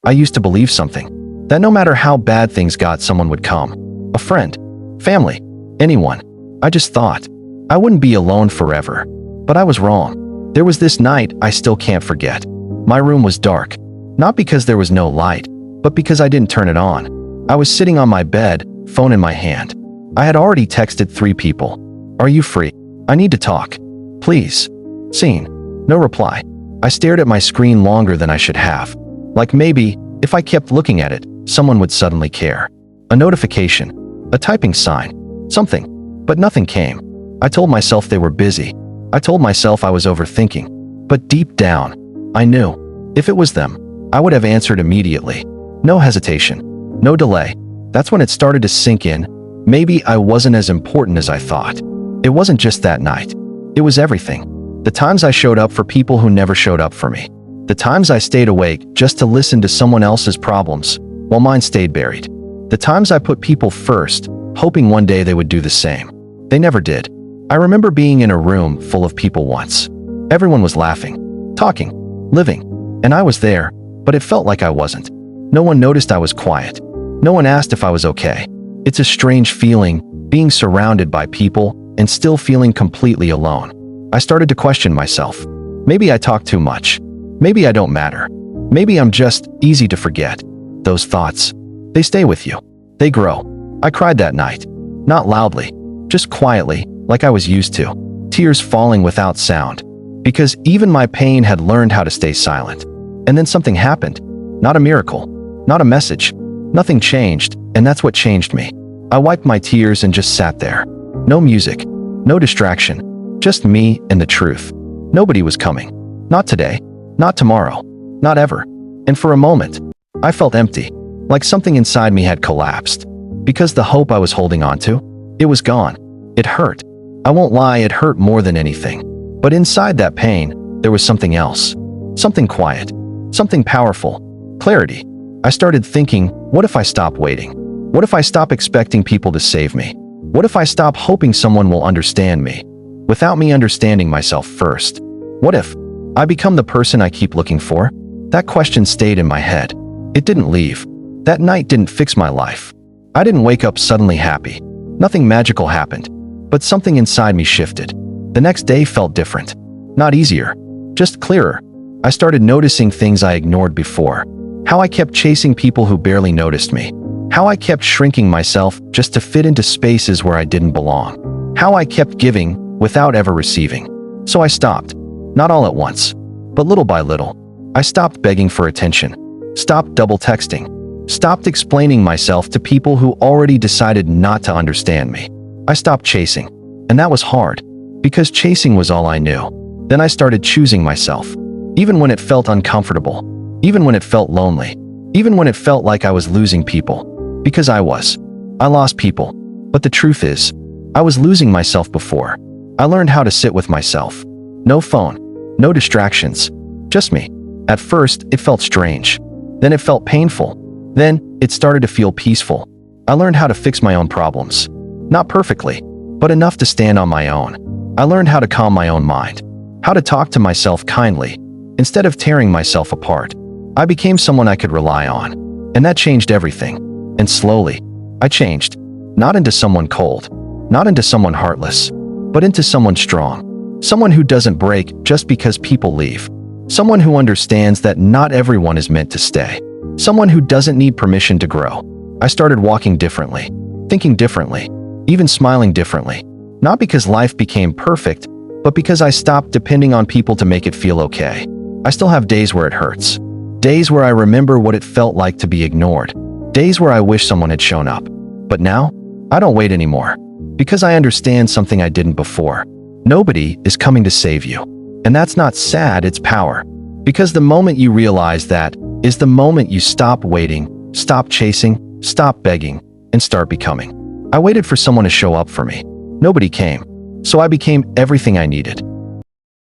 I used to believe something, that no matter how bad things got, someone would come. A friend, family, anyone. I just thought I wouldn't be alone forever. But I was wrong. There was this night I still can't forget. My room was dark, not because there was no light, but because I didn't turn it on. I was sitting on my bed, phone in my hand. I had already texted 3 people. Are you free? I need to talk. Please. Seen. No reply. I stared at my screen longer than I should have. Like maybe, if I kept looking at it, someone would suddenly care. A notification. A typing sign. Something. But nothing came. I told myself they were busy. I told myself I was overthinking. But deep down, I knew. If it was them, I would have answered immediately. No hesitation. No delay. That's when it started to sink in. Maybe I wasn't as important as I thought. It wasn't just that night. It was everything. The times I showed up for people who never showed up for me. The times I stayed awake just to listen to someone else's problems, while mine stayed buried. The times I put people first, hoping one day they would do the same. They never did. I remember being in a room full of people once. Everyone was laughing, talking, living, and I was there, but it felt like I wasn't. No one noticed I was quiet. No one asked if I was okay. It's a strange feeling, being surrounded by people and still feeling completely alone. I started to question myself. Maybe I talk too much. Maybe I don't matter. Maybe I'm just easy to forget. Those thoughts, they stay with you. They grow. I cried that night. Not loudly, just quietly, like I was used to. Tears falling without sound. Because even my pain had learned how to stay silent. And then something happened. Not a miracle. Not a message. Nothing changed, and that's what changed me. I wiped my tears and just sat there. No music. No distraction. Just me and the truth. Nobody was coming. Not today. Not tomorrow. Not ever. And for a moment, I felt empty. Like something inside me had collapsed. Because the hope I was holding on to, it was gone. It hurt. I won't lie, it hurt more than anything. But inside that pain, there was something else. Something quiet. Something powerful. Clarity. I started thinking, what if I stop waiting? What if I stop expecting people to save me? What if I stop hoping someone will understand me, without me understanding myself first? What if I become the person I keep looking for? That question stayed in my head. It didn't leave. That night didn't fix my life. I didn't wake up suddenly happy. Nothing magical happened. But something inside me shifted. The next day felt different. Not easier, just clearer. I started noticing things I ignored before. How I kept chasing people who barely noticed me. How I kept shrinking myself just to fit into spaces where I didn't belong. How I kept giving without ever receiving. So I stopped. Not all at once, but little by little. I stopped begging for attention. Stopped double texting. Stopped explaining myself to people who already decided not to understand me. I stopped chasing. And that was hard. Because chasing was all I knew. Then I started choosing myself. Even when it felt uncomfortable. Even when it felt lonely. Even when it felt like I was losing people. Because I was. I lost people. But the truth is, I was losing myself before. I learned how to sit with myself. No phone. No distractions. Just me. At first, it felt strange. Then it felt painful. Then, it started to feel peaceful. I learned how to fix my own problems. Not perfectly, but enough to stand on my own. I learned how to calm my own mind. How to talk to myself kindly, instead of tearing myself apart. I became someone I could rely on. And that changed everything. And slowly, I changed. Not into someone cold. Not into someone heartless. But into someone strong. Someone who doesn't break just because people leave. Someone who understands that not everyone is meant to stay. Someone who doesn't need permission to grow. I started walking differently. Thinking differently. Even smiling differently. Not because life became perfect, but because I stopped depending on people to make it feel okay. I still have days where it hurts. Days where I remember what it felt like to be ignored. Days where I wish someone had shown up. But now, I don't wait anymore. Because I understand something I didn't before. Nobody is coming to save you. And that's not sad, it's power. Because the moment you realize that is the moment you stop waiting, stop chasing, stop begging, and start becoming. I waited for someone to show up for me. Nobody came. So I became everything I needed.